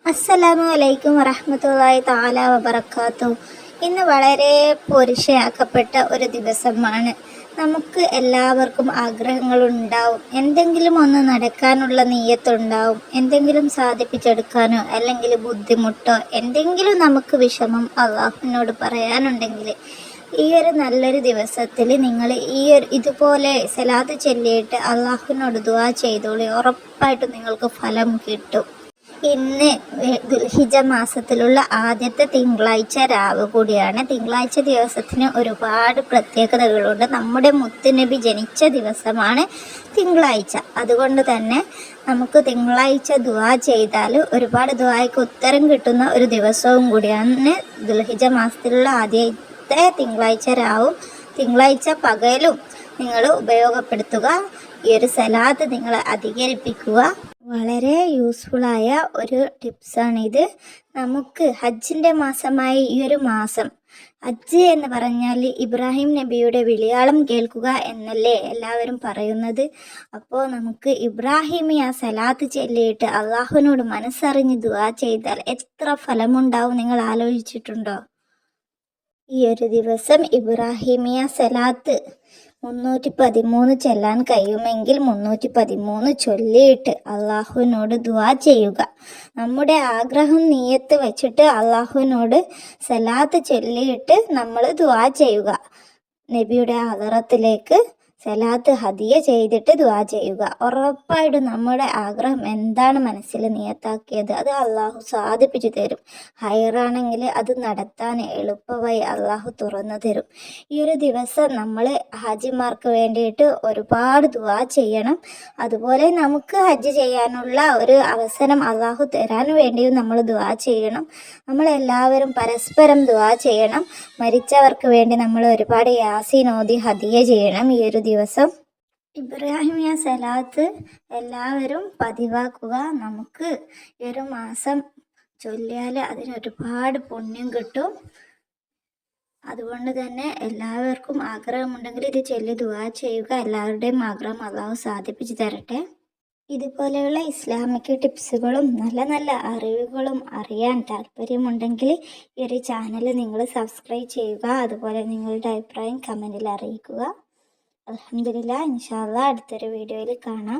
അസ്സലാമു അലൈക്കും വറഹ്മത്തുള്ളാഹി തആല വബറകാതുഹു. ഇന്ന് വളരെ പോരിശയാക്കപ്പെട്ട ഒരു ദിവസമാണ്. നമുക്ക് എല്ലാവർക്കും ആഗ്രഹങ്ങളുണ്ടാവും, എന്തെങ്കിലും ഒന്ന് നടക്കാനുള്ള നീയത്തുണ്ടാവും, എന്തെങ്കിലും സാധിപ്പിച്ചെടുക്കാനോ അല്ലെങ്കിൽ ബുദ്ധിമുട്ടോ എന്തെങ്കിലും നമുക്ക് വിഷമം അള്ളാഹുവിനോട് പറയാനുണ്ടെങ്കിൽ ഈ ഒരു നല്ലൊരു ദിവസത്തിൽ നിങ്ങൾ ഇതുപോലെ സലാത്ത് ചൊല്ലിയിട്ട് അള്ളാഹുവിനോട് ദുആ ചെയ്തോളി. ഉറപ്പായിട്ടും നിങ്ങൾക്ക് ഫലം കിട്ടും. ഇന്ന് ദുൽഹിജ്ജ മാസത്തിലുള്ള ആദ്യത്തെ തിങ്കളാഴ്ച രാവ് കൂടിയാണ്. തിങ്കളാഴ്ച ദിവസത്തിന് ഒരുപാട് പ്രത്യേകതകളുണ്ട്. നമ്മുടെ മുത്തുനബി ജനിച്ച ദിവസമാണ് തിങ്കളാഴ്ച. അതുകൊണ്ട് തന്നെ നമുക്ക് തിങ്കളാഴ്ച ദുആ ചെയ്താൽ ഒരുപാട് ദുആയ്ക്ക് ഉത്തരം കിട്ടുന്ന ഒരു ദിവസവും കൂടിയാണ് ദുൽഹിജ്ജ മാസത്തിലുള്ള ആദ്യത്തെ തിങ്കളാഴ്ച രാവും തിങ്കളാഴ്ച പകലും നിങ്ങൾ ഉപയോഗപ്പെടുത്തുക. ഈ ഒരു സലാത്ത് നിങ്ങൾ അധികരിപ്പിക്കുക. വളരെ യൂസ്ഫുള്ളായ ഒരു ടിപ്സാണിത്. നമുക്ക് ഹജ്ജിൻ്റെ മാസമായ ഈ ഒരു മാസം, ഹജ്ജ് എന്ന് പറഞ്ഞാൽ ഇബ്രാഹിം നബിയുടെ വിളിയാളം കേൾക്കുക എന്നല്ലേ എല്ലാവരും പറയുന്നത്. അപ്പോൾ നമുക്ക് ഇബ്രാഹിമിയ സലാത്ത് ചൊല്ലിയിട്ട് അള്ളാഹുവിനോട് മനസ്സറിഞ്ഞ് ദുആ ചെയ്താൽ എത്ര ഫലമുണ്ടാവും നിങ്ങൾ ആലോചിച്ചിട്ടുണ്ടോ? ഈ ഒരു ദിവസം ഇബ്രാഹിമിയ സലാത്ത് 313 ചൊല്ലാൻ കഴിയുമെങ്കിൽ 313 ചൊല്ലിയിട്ട് അള്ളാഹുവിനോട് ദുആ ചെയ്യുക. നമ്മുടെ ആഗ്രഹം നീയത്ത് വെച്ചിട്ട് അള്ളാഹുവിനോട് സലാത്ത് ചൊല്ലിയിട്ട് നമ്മൾ ദുആ ചെയ്യുക. നബിയുടെ ഹദറത്തിലേക്ക് സലാത്ത് ഹദിയ ചെയ്തിട്ട് ദുആ ചെയ്യുക. ഉറപ്പായിട്ടും നമ്മുടെ ആഗ്രഹം എന്താണ് മനസ്സിൽ നിയത്താക്കിയത് അത് അള്ളാഹു സാധിപ്പിച്ചു തരും. ഹൈറാണെങ്കിൽ അത് നടത്താൻ എളുപ്പമായി അള്ളാഹു തുറന്നു തരും. ഈ ഒരു ദിവസം നമ്മൾ ഹാജിമാർക്ക് വേണ്ടിയിട്ട് ഒരുപാട് ദുആ ചെയ്യണം. അതുപോലെ നമുക്ക് ഹജ്ജ് ചെയ്യാനുള്ള ഒരു അവസരം അള്ളാഹു തരാൻ വേണ്ടിയും നമ്മൾ ദുആ ചെയ്യണം. നമ്മളെല്ലാവരും പരസ്പരം ദുആ ചെയ്യണം. മരിച്ചവർക്ക് വേണ്ടി നമ്മൾ ഒരുപാട് യാസീൻ ഓതി ഹദിയ ചെയ്യണം. ഈ ഒരു ദിവസം ഇബ്രാഹിമിയ സലാത്ത് എല്ലാവരും പതിവാക്കുക. നമുക്ക് ഈ ഒരു മാസം ചൊല്ലിയാൽ അതിനൊരുപാട് പുണ്യം കിട്ടും. അതുകൊണ്ട് തന്നെ എല്ലാവർക്കും ആഗ്രഹമുണ്ടെങ്കിൽ ഇത് ചൊല്ലി ദുആ ചെയ്യുക. എല്ലാവരുടെയും ആഗ്രഹം അള്ളാഹു സാധിപ്പിച്ചു തരട്ടെ. ഇതുപോലെയുള്ള ഇസ്ലാമിക് ടിപ്സുകളും നല്ല നല്ല അറിവുകളും അറിയാൻ താല്പര്യമുണ്ടെങ്കിൽ ഈ ഒരു ചാനൽ നിങ്ങൾ സബ്സ്ക്രൈബ് ചെയ്യുക. അതുപോലെ നിങ്ങളുടെ അഭിപ്രായം കമൻറ്റിൽ അറിയിക്കുക. അൽഹംദുലില്ലാ, ഇൻഷാ അല്ലാഹ് അടുത്തൊരു വീഡിയോയിൽ കാണാം.